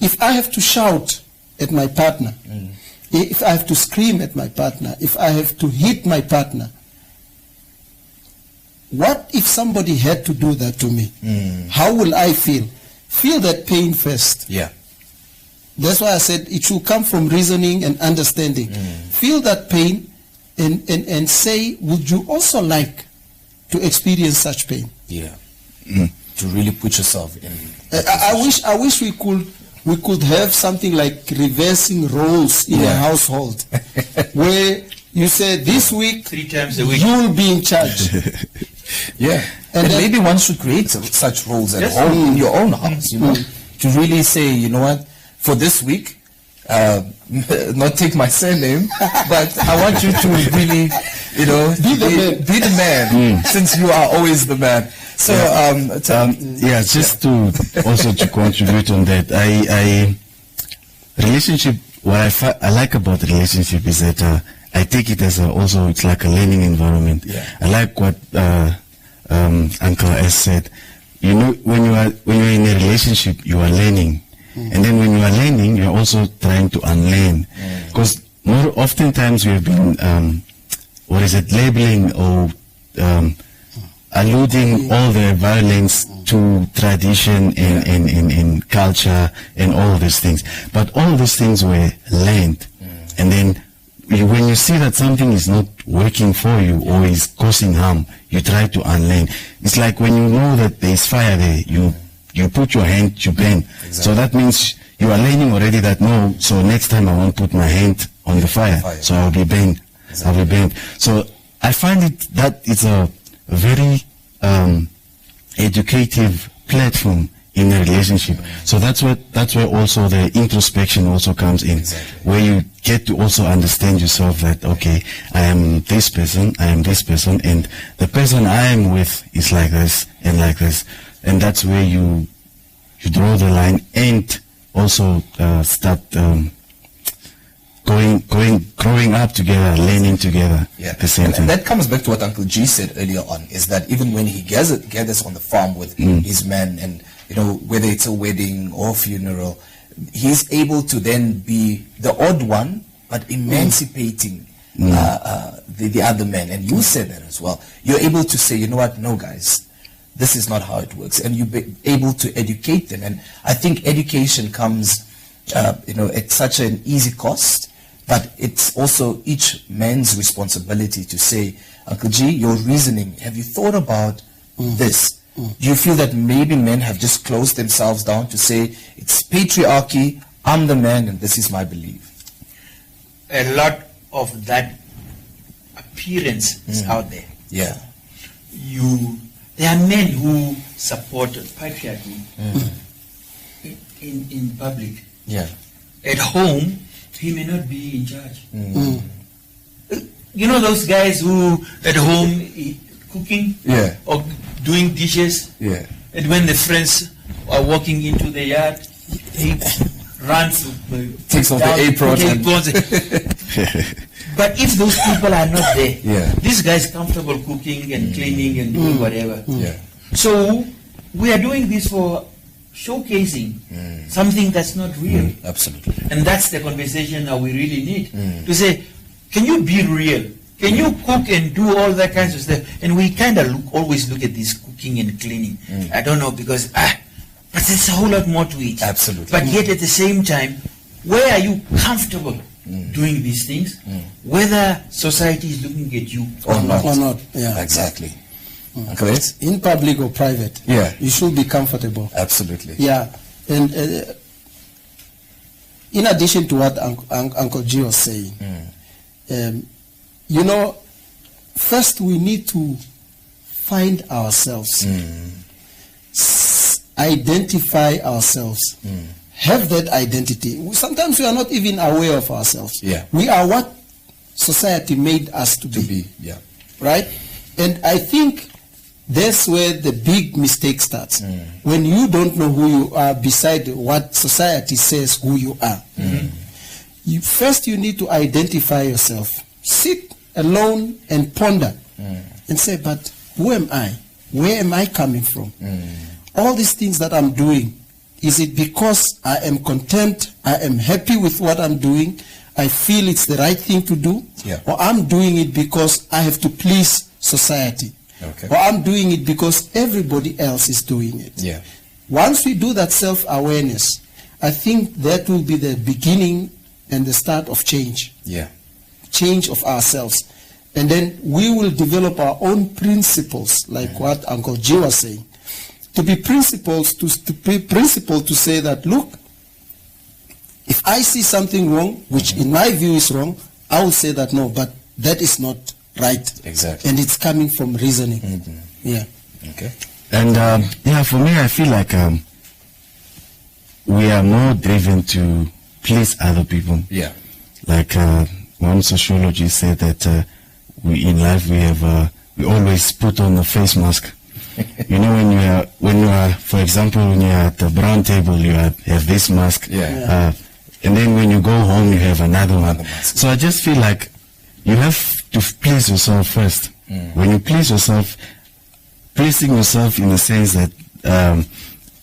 if I have to shout at my partner, if I have to scream at my partner, if I have to hit my partner, what if somebody had to do that to me? How will I feel? Feel that pain first. Yeah. That's why I said it should come from reasoning and understanding. Feel that pain and say, would you also like to experience such pain? Yeah. To really put yourself in. I wish we could have something like reversing roles in a household where you say this week 3 times a week you'll be in charge. Yeah. And maybe one should create such roles at home, in your own house, you know, to really say, you know what, for this week, not take my surname, but I want you to really, you know, be the man, since you are always the man. So, just to also to contribute on that, relationship, what I like about relationship is that I take it as also it's like a learning environment. Yeah. I like what Uncle S said. You know, when you're in a relationship, you are learning. And then when you are learning, you're also trying to unlearn. Because more oftentimes we have been, labeling or alluding all the violence to tradition and culture and all these things. But all these things were learned. And then when you see that something is not working for you or is causing harm, you try to unlearn. It's like when you know that there is fire there, you put your hand, you burn. Exactly. So that means you are learning already that no, so next time I won't put my hand on the fire. So I'll be burned. Exactly. I'll be burned. So I find it that it's a very educative platform in a relationship. So that's where also the introspection also comes in, where you get to also understand yourself that, okay, I am this person, and the person I am with is like this and like this. And that's where you draw the line and also start growing up together, learning together at the same time. And that comes back to what Uncle G said earlier on, is that even when he gathers on the farm with his men, and you know, whether it's a wedding or funeral, he's able to then be the odd one, but emancipating the other men. And you said that as well. You're able to say, you know what, no guys, this is not how it works. And you're able to educate them. And I think education comes, at such an easy cost, but it's also each man's responsibility to say, Uncle G, your reasoning, have you thought about this? Do you feel that maybe men have just closed themselves down to say, it's patriarchy, I'm the man, and this is my belief? A lot of that appearance is out there. Yeah. There are men who support patriarchy in public. Yeah. At home, he may not be in charge. You know those guys who at home cooking or doing dishes, and when the friends are walking into the yard, he runs, takes off the apron. But if those people are not there, this guy is comfortable cooking and cleaning and doing whatever. So we are doing this for showcasing something that's not real. Absolutely. And that's the conversation that we really need. To say, can you be real? Can you cook and do all that kinds of stuff? And we kind of always look at this cooking and cleaning. I don't know, because but there's a whole lot more to it. Absolutely. But yet at the same time, where are you comfortable doing these things? Whether society is looking at you or not. Yeah. Exactly. In public or private, you should be comfortable. Absolutely. Yeah. And in addition to what Uncle G was saying, first we need to find ourselves, identify ourselves, have that identity. Sometimes we are not even aware of ourselves. We are what society made us to be. Right? And I think that's where the big mistake starts. When you don't know who you are beside what society says who you are. First you need to identify yourself. Sit alone and ponder and say, but who am I? Where am I coming from? All these things that I'm doing, Is it because I am content, I am happy with what I'm doing, I feel it's the right thing to do, or I'm doing it because I have to please society, or I'm doing it because everybody else is doing it? Once we do that self-awareness, I think that will be the beginning and the start of change. Change of ourselves. And then we will develop our own principles, like what Uncle G was saying. To be principled to say that, look, if I see something wrong, which in my view is wrong, I will say that no, but that is not right. Exactly. And it's coming from reasoning. Okay. And for me, I feel like we are more driven to please other people. Like one sociologist said that we in life we always put on a face mask. You know, when you are, for example, when you are at the brown table, you have this mask, and then when you go home, you have another one. So I just feel like you have to please yourself first. When you please yourself, pleasing yourself in the sense that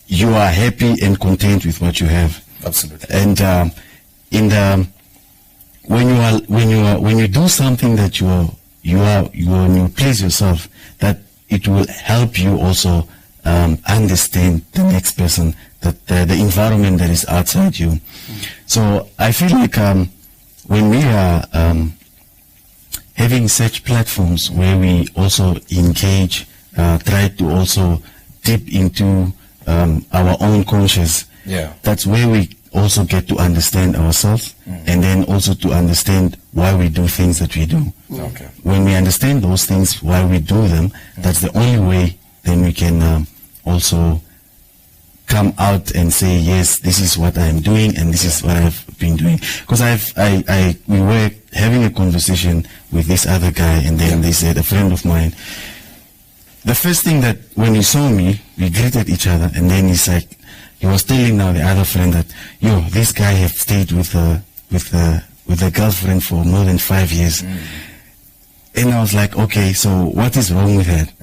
you are happy and content with what you have. Absolutely. And when you do something that you please yourself, that it will help you also understand the next person, that the environment that is outside you. So I feel like when we are having such platforms where we also engage, try to also dip into our own conscience, that's where we also get to understand ourselves, and then also to understand why we do things that we do. When we understand those things, why we do them, that's the only way then we can also come out and say, yes, this is what I'm doing and this is what I've been doing. Because we were having a conversation with this other guy, and then they said, a friend of mine, the first thing that when he saw me, we greeted each other, and then he's like, he was telling now the other friend that, yo, this guy have stayed with a girlfriend for more than 5 years. And I was like, okay, so what is wrong with that?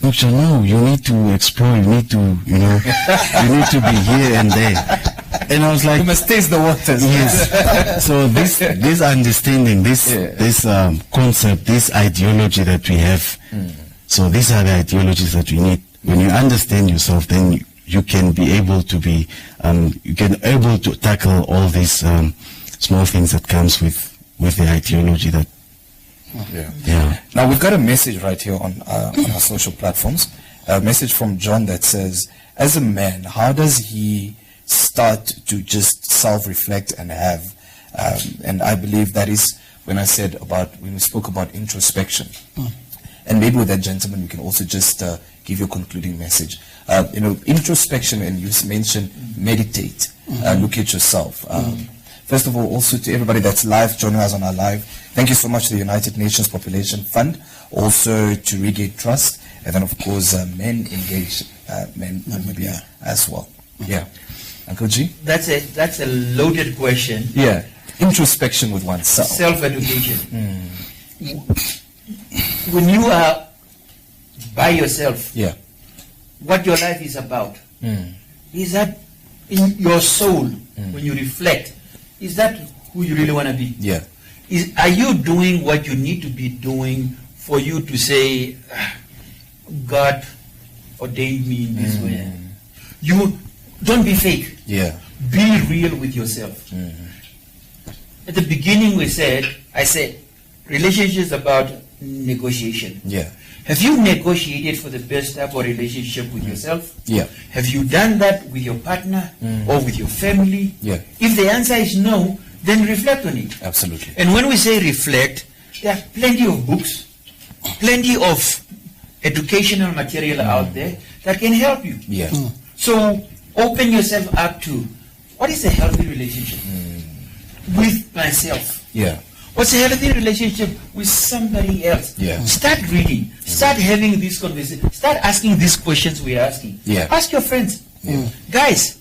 Look, no, you need to explore, you need to, you know, you need to be here and there. And I was like, you must taste the waters. Yes. So this understanding, this concept, this ideology that we have, so these are the ideologies that we need. When you understand yourself, then you can be able to be, you can able to tackle all these small things that comes with the ideology that. Now we've got a message right here on our social platforms. A message from John that says, as a man, how does he start to just self-reflect and have, and I believe that is when we spoke about introspection. And maybe with that, gentleman, you can also just give your concluding message. Introspection, and you mentioned meditate, look at yourself. First of all, also to everybody that's live, joining us on our live, thank you so much to the United Nations Population Fund, also to Regain Trust, and then of course Men Engage, Men Namibia as well. Uncle G? That's a loaded question. Introspection with oneself. Self-education. When you are by yourself, what your life is about, is that in your soul, when you reflect, is that who you really want to be? Are you doing what you need to be doing for you to say, God ordained me in this way? You don't be fake. Be real with yourself. At the beginning I said, relationships about negotiation. Have you negotiated for the best type of relationship with yourself? Have you done that with your partner or with your family? If the answer is no, then reflect on it. Absolutely. And when we say reflect, there are plenty of books, plenty of educational material out there that can help you. So open yourself up to, what is a healthy relationship with myself? What's a healthy relationship with somebody else? Start reading. Start having these conversations. Start asking these questions we are asking. Ask your friends. Guys,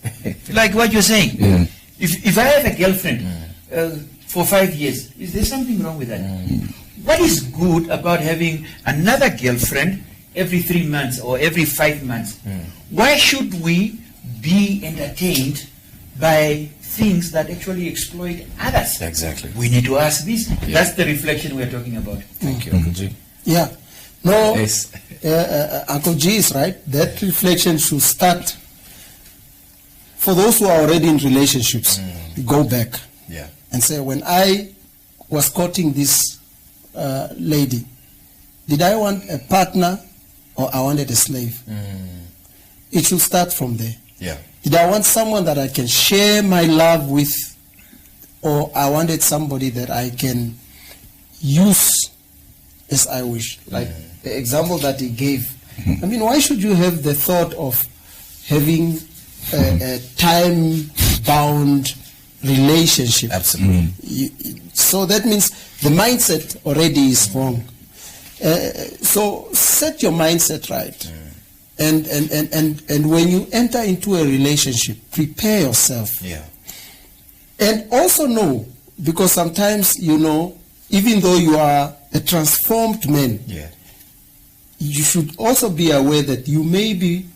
like what you're saying. If I have a girlfriend for 5 years, is there something wrong with that? What is good about having another girlfriend every 3 months or every 5 months? Why should we be entertained by things that actually exploit others. Exactly. We need to ask this. Yeah. That's the reflection we're talking about. Thank you, Uncle G. Yeah. No, yes. Uncle G is right. That reflection should start for those who are already in relationships. Go back and say, when I was courting this lady, did I want a partner or I wanted a slave? It should start from there. Yeah. Did I want someone that I can share my love with, or I wanted somebody that I can use as I wish? Like the example that he gave. I mean, why should you have the thought of having a time-bound relationship? Absolutely. So that means the mindset already is wrong. So set your mindset right. And when you enter into a relationship, prepare yourself. Yeah. And also know, because sometimes, you know, even though you are a transformed man, you should also be aware that you may be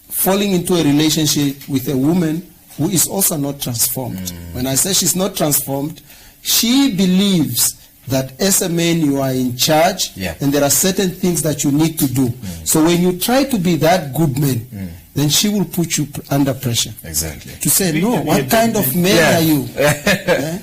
falling into a relationship with a woman who is also not transformed. When I say she's not transformed, she believes that as a man you are in charge, and there are certain things that you need to do. So when you try to be that good man, then she will put you under pressure. Exactly. To say, no, what kind of man are you?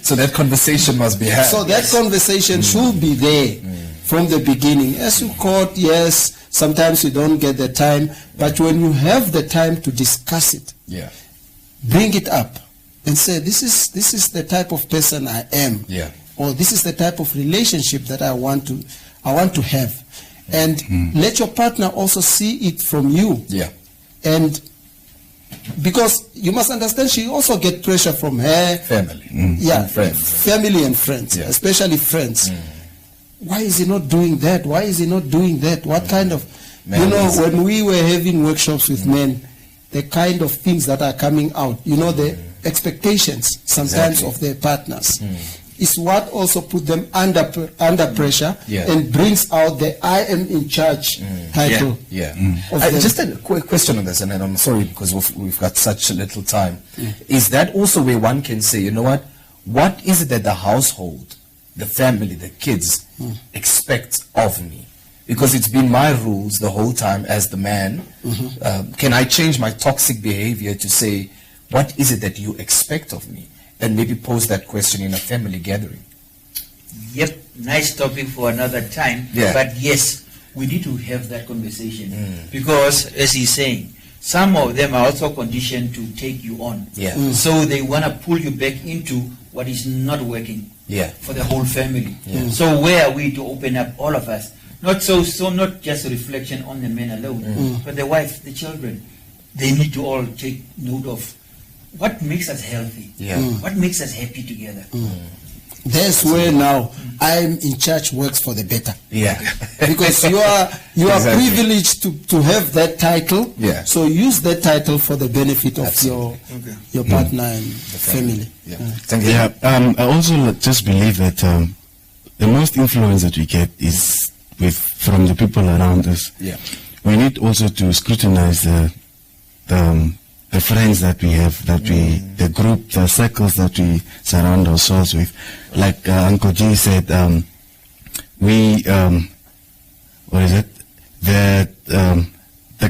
So that conversation must be had. So that conversation should be there from the beginning. As you court, yes, sometimes you don't get the time, but when you have the time to discuss it, bring it up and say, this is the type of person I am. Or this is the type of relationship that I want to have. And let your partner also see it from you. And because you must understand, she also get pressure from her family. And friends. Family and friends, especially friends. Why is he not doing that? Why is he not doing that? What kind of, you know, when we were having workshops with men, the kind of things that are coming out, you know, the expectations sometimes of their partners. Is what also put them under pressure and brings out the I am in charge title. Just a quick question on this, and I'm sorry because we've got such a little time. Is that also where one can say, you know what is it that the household, the family, the kids expect of me? Because it's been my rules the whole time as the man. Can I change my toxic behavior to say, what is it that you expect of me? And maybe pose that question in a family gathering. Yep, nice topic for another time. But yes, we need to have that conversation. Because, as he's saying, some of them are also conditioned to take you on. So they want to pull you back into what is not working for the whole family. So where are we to open up, all of us? Not not just a reflection on the men alone, but the wife, the children. They need to all take note of what makes us healthy? What makes us happy together? That's where now I'm in charge works for the better. Because you are privileged to have that title. So use that title for the benefit of your partner and the family. I also just believe that the most influence that we get is from the people around us. We need also to scrutinize the friends that we have, the group, the circles that we surround ourselves with. Like Uncle G said, the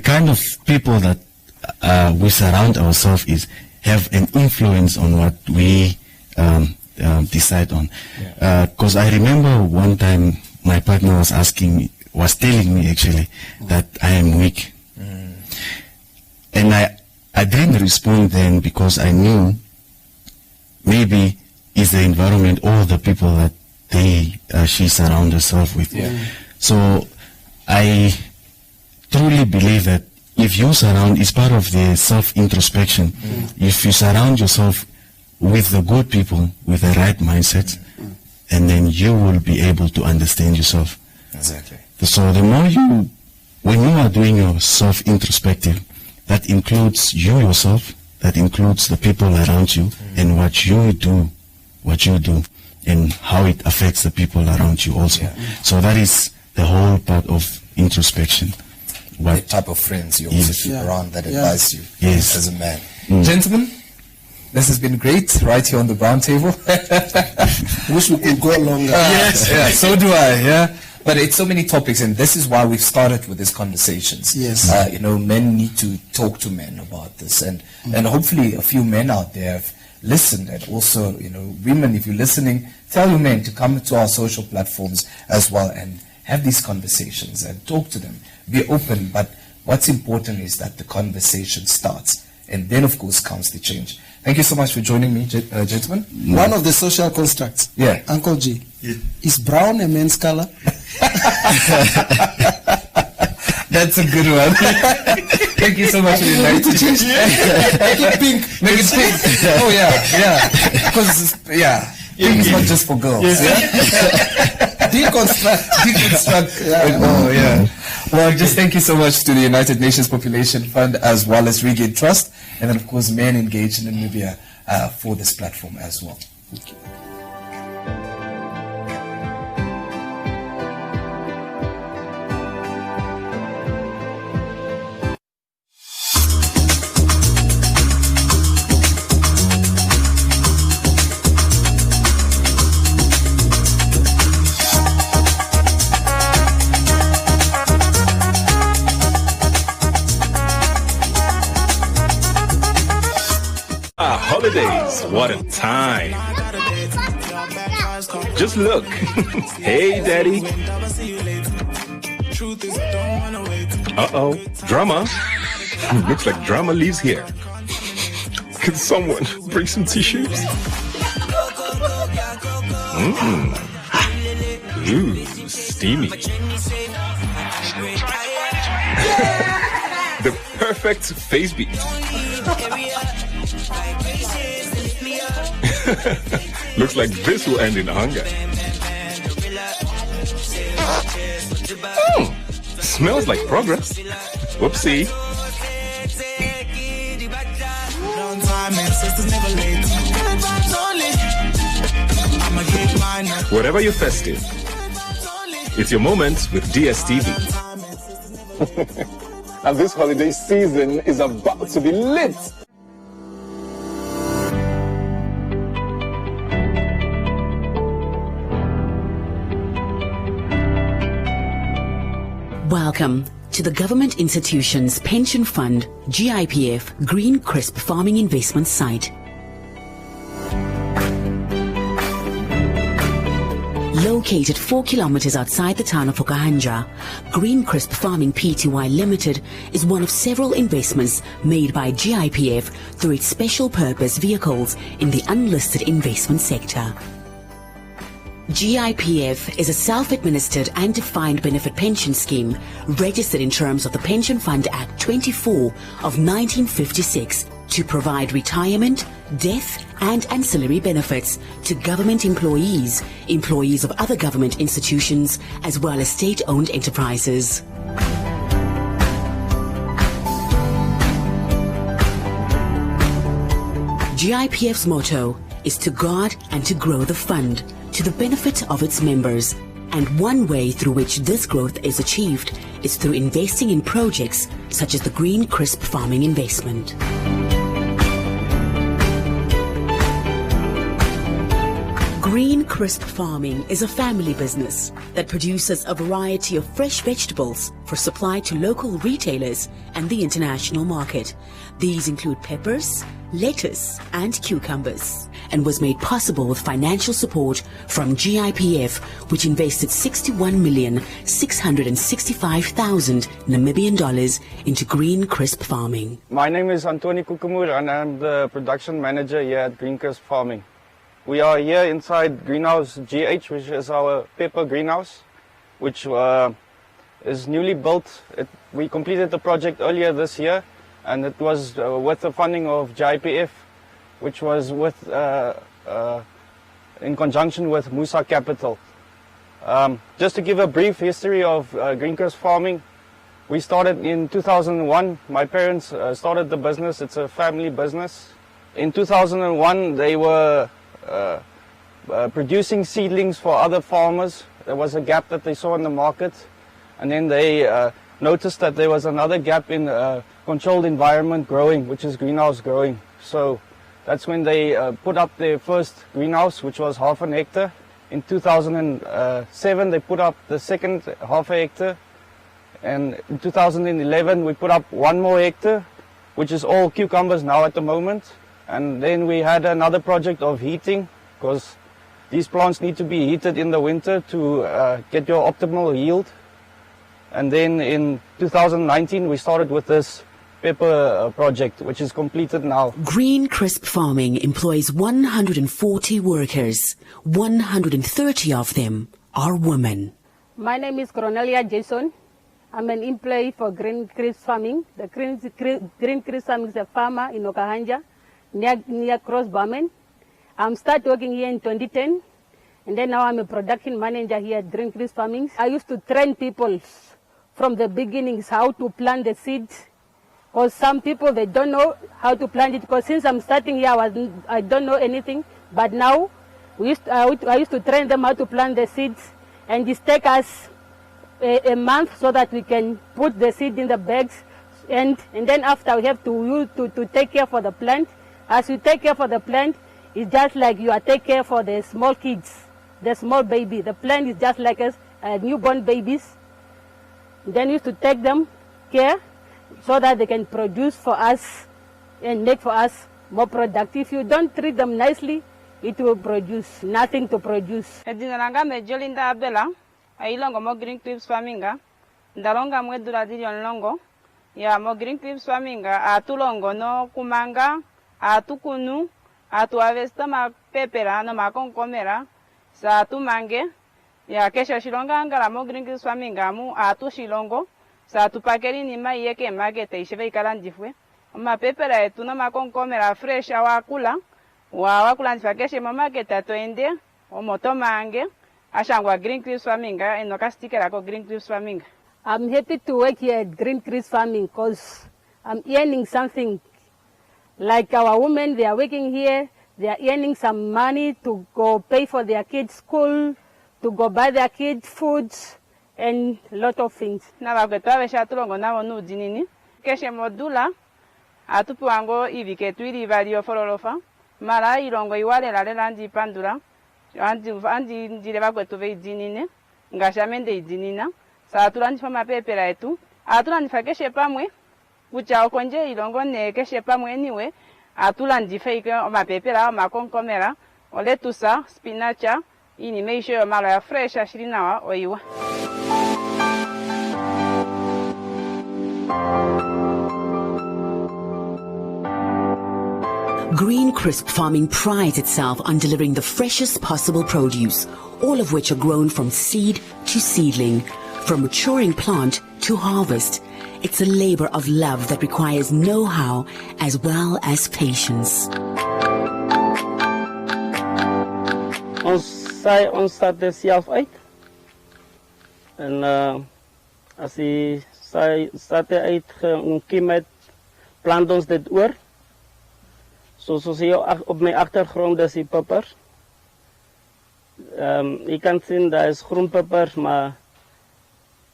kind of people that we surround ourselves is have an influence on what we decide on. Because I remember one time my partner was telling me actually that I am weak. And I didn't respond then because I knew maybe it's the environment or the people that she surrounds herself with. So I truly believe that if you surround, it's part of the self-introspection. If you surround yourself with the good people, with the right mindset, and then you will be able to understand yourself. Exactly. So the more when you are doing your self-introspective, that includes you yourself, that includes the people around you, and what you do, and how it affects the people around you also. So that is the whole part of introspection. the type of friends you also keep around that advise you as a man. Gentlemen, this has been great right here on the brown table. Wish we could go longer. Yes, so do I, But it's so many topics, and this is why we've started with these conversations. Yes. Men need to talk to men about this, and hopefully a few men out there have listened, and also, women, if you're listening, tell your men to come to our social platforms as well and have these conversations and talk to them. Be open, but what's important is that the conversation starts, and then, of course, comes the change. Thank you so much for joining me, gentlemen. One of the social constructs, Uncle G, is brown a man's color? That's a good one. Thank you so much for inviting me. Make it pink. Make it pink. Oh, Because, pink is not just for girls. Deconstruct. Well, just thank you so much to the United Nations Population Fund as well as Regain Trust, and then, of course, Men Engaged in Namibia for this platform as well. Thank you. Holidays, what a time. Just look. Hey, Daddy. Uh-oh, drama. Looks like drama lives here. Can someone bring some tissues? Ooh, steamy. The perfect face beat. Looks like this will end in hunger. Smells like progress. Whoopsie. Whatever you're festive, it's your moment with DSTV. And this holiday season is about to be lit. Welcome to the Government Institutions Pension Fund GIPF Green Crisp Farming Investment Site. Located 4 kilometers outside the town of Okahanja, Green Crisp Farming Pty Limited is one of several investments made by GIPF through its special purpose vehicles in the unlisted investment sector. GIPF is a self-administered and defined benefit pension scheme registered in terms of the Pension Fund Act 24 of 1956 to provide retirement, death and ancillary benefits to government employees, employees of other government institutions as well as state-owned enterprises. GIPF's motto is to guard and to grow the fund to the benefit of its members, and one way through which this growth is achieved is through investing in projects such as the Green Crisp Farming investment. Green Crisp Farming is a family business that produces a variety of fresh vegetables for supply to local retailers and the international market. These include peppers, lettuce and cucumbers, and was made possible with financial support from GIPF, which invested 61,665,000 Namibian dollars into Green Crisp Farming. My name is Antoni Kukumur and I'm the production manager here at Green Crisp Farming. We are here inside Greenhouse GH, which is our pepper greenhouse, which is newly built. We completed the project earlier this year, and it was with the funding of GIPF, which was with in conjunction with Musa Capital. Just to give a brief history of Green Crisp Farming, we started in 2001. My parents started the business. It's a family business. In 2001, they were producing seedlings for other farmers. There was a gap that they saw in the market, and then they noticed that there was another gap in controlled environment growing, which is greenhouse growing. So that's when they put up their first greenhouse, which was 1/2 hectare. In 2007, they put up the second 1/2 hectare. And in 2011, we put up 1 more hectare, which is all cucumbers now at the moment. And then we had another project of heating, because these plants need to be heated in the winter to get your optimal yield. And then in 2019, we started with this pepper project, which is completed now. Green Crisp Farming employs 140 workers. 130 of them are women. My name is Cornelia Jason. I'm an employee for Green Crisp Farming. The Green Crisp Farming is a farmer in Okahanja, near Cross Barman. I started working here in 2010, and then now I'm a production manager here at Green Crisp Farming. I used to train people from the beginnings how to plant the seeds, because some people, they don't know how to plant it, because since I'm starting here, I don't know anything, but now I used to train them how to plant the seeds, and it takes us a month so that we can put the seed in the bags, and then after we have to take care for the plant. As you take care for the plant, it's just like you are taking care for the small kids, the small baby. The plant is just like newborn babies. Then you have to take them care so that they can produce for us and make for us more productive. If you don't treat them nicely, it will produce nothing to produce. Ailongo mo Green Crisp Farminga, ndalonga mwedula dilion longo, ya mo Green Crisp Farminga, atulongo no kumanga, atukunu, atu avesta ma pepera no ma konkomera, sa atu mange, ya kesha shilonga angala mo Green Crisp Farminga mu atu shilongo, sa atu pakeri ni ma yeke magete isheve ikalandifwe, ma pepera etu no ma konkomera fresh awakula, wakula nifakeshe mama geta toende, omoto mange. Green Crisp Farming and Green Crisp Farming. I'm happy to work here at Green Crisp Farming because I'm earning something. Like our women, they are working here, they are earning some money to go pay for their kids' school, to go buy their kids' foods, and a lot of things. Now I've got to share to now no dinini. Keshe modula, atupuango ivike twiri value for olofa. Mara ilongo iwale la landi pandura. Andi njireba kwetu ve idinine ngashamende idinina sa atulani fama pepera etu atulani fakeshe pamwe bucha okonje ilongo ne keshe pamwe anyway atulani fake mapepera makonkomera oletusa spinacha ini meisho yo malo ya fresh ashirinawa oiwa. Green Crisp Farming prides itself on delivering the freshest possible produce, all of which are grown from seed to seedling, from maturing plant to harvest. It's a labor of love that requires know-how as well as patience. Ons staat er zelf uit. En als hij staat eruit, met plant ons dit oor. Zoals je op mijn achtergrond is die pepper. Je kan zien dat is groenpepper, maar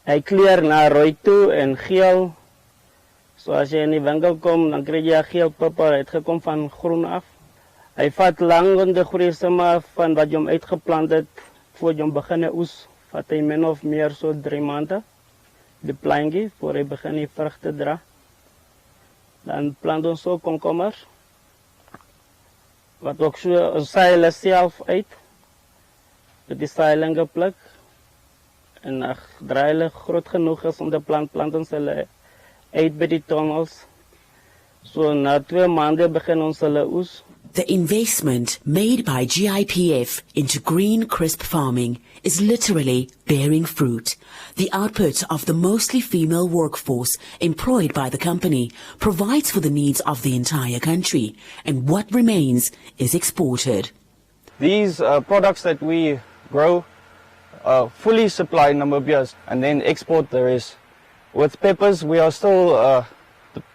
hij kleurt naar rood toe en geel. Zoals je in de winkel komt, dan krijg je geel pepper. Het komt van groen af. Hij vat lang in de groeisema van wat je hem uitgeplant hebt voor je hem beginnen oes. Vat hij min of meer zo 3 maanden. De plantje, voor hij begint vrucht te dragen. Dan plant ons zo komkommer. Wat ook zo zeilen zelf uit. Het is zeilen geplukt. En als het groot genoeg is om de planten zullen uit bij die tunnels. Zo na 2 maanden beginnen ons zullen oes. The investment made by GIPF into Green Crisp Farming is literally bearing fruit. The output of the mostly female workforce employed by the company provides for the needs of the entire country, and what remains is exported. These products that we grow fully supply Namibia's and then export the rest. With peppers, we are still,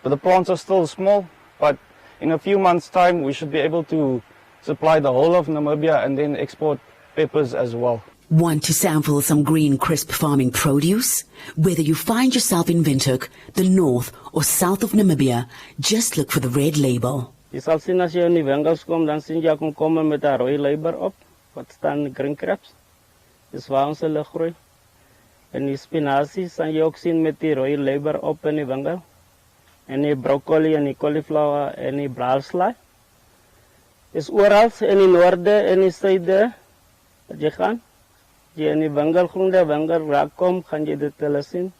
the plants are still small, but in a few months' time, we should be able to supply the whole of Namibia and then export peppers as well. Want to sample some green, crisp farming produce? Whether you find yourself in Windhoek, the north or south of Namibia, just look for the red label. Je zal zien als je in die winkels komt, dan zie je komen met een rode label op. Wat staan green crabs? Dat is waar onze groei. En die spinazie zal je ook zien met die rode label op in die winkel. En die broccoli en die cauliflower en die braalsla. Is overal in die noorden en die zuiden dat je gaat. Je in die winkel, groente winkel raak kom, gaan je dit willen zien.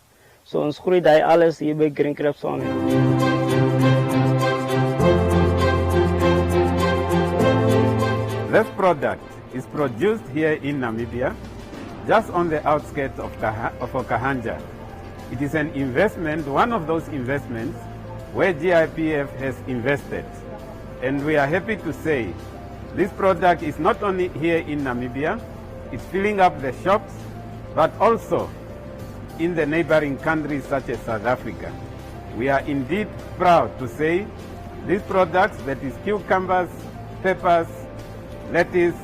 Zo ons groeit hij alles hier bij Green Crabs Farming. This product is produced here in Namibia, just on the outskirts of Okahanja. It is an investment, one of those investments, where GIPF has invested. And we are happy to say this product is not only here in Namibia, it's filling up the shops, but also in the neighboring countries such as South Africa. We are indeed proud to say these products, that is cucumbers, peppers, lettuce,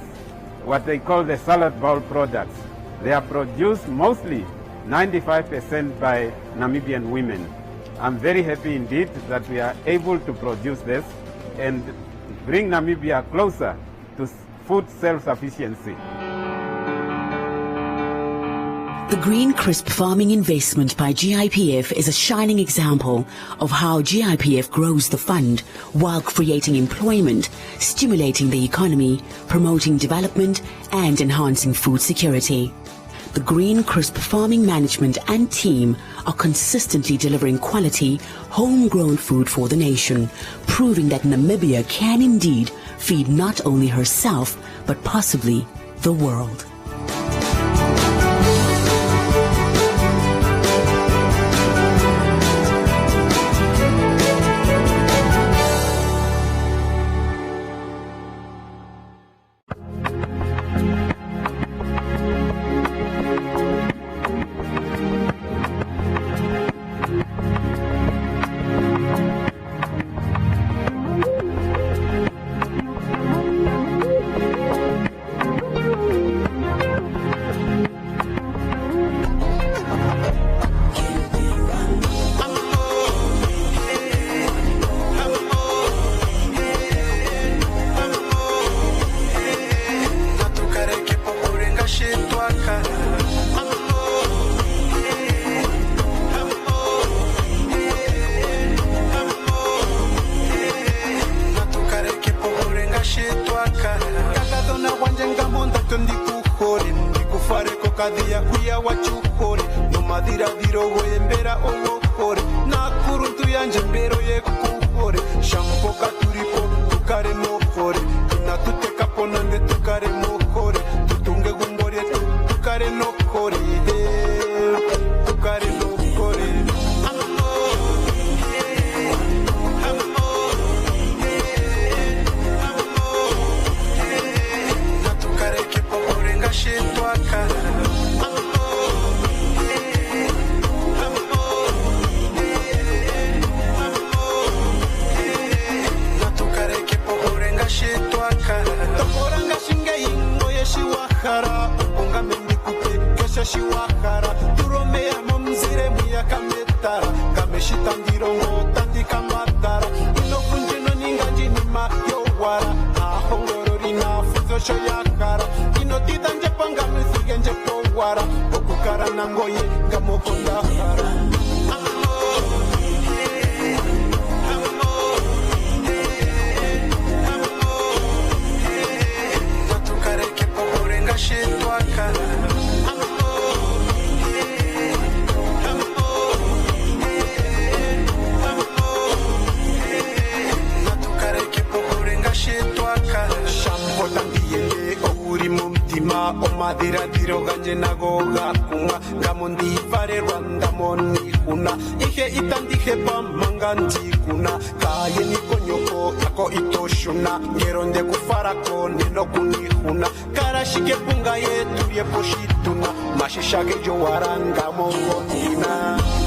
what they call the salad bowl products. They are produced mostly 95% by Namibian women. I'm very happy indeed that we are able to produce this and bring Namibia closer to food self-sufficiency. The Green Crisp Farming investment by GIPF is a shining example of how GIPF grows the fund while creating employment, stimulating the economy, promoting development and enhancing food security. The Green Crisp Farming management and team are consistently delivering quality, homegrown food for the nation, proving that Namibia can indeed feed not only herself, but possibly the world. Mashisha ke jo waranga mongondina.